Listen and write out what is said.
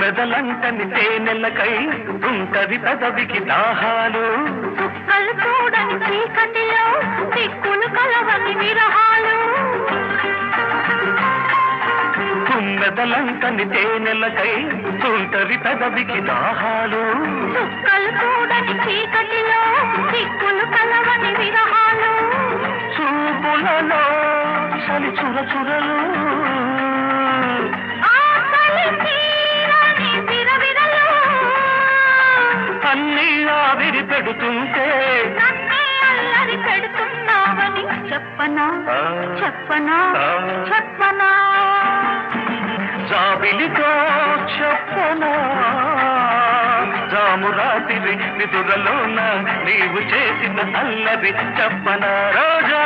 తుమ్మెదలంటని తేనెలకై ఉంటది పెదవికి దాహాలు చుక్కలు చూడని చీకటిలో దిక్కులు కలవని విరహాలు తుమ్మెదలంటని తేనెలకై ఉంటది పెదవికి దాహాలు చుక్కలు చూడని చీకటిలో దిక్కులు కలవని విరహాలు చూపులలో చలి చురచురలు అన్నీ ఆవిరి పెడుతుంటే అల్లరి పెడుతున్నావని చెప్పనా చెప్పనా చెప్పనా జాబిలితో చెప్పనా జాము రాత్రి నిదురలోన నీవు చేసిన అల్లరి చెప్పనా రోజా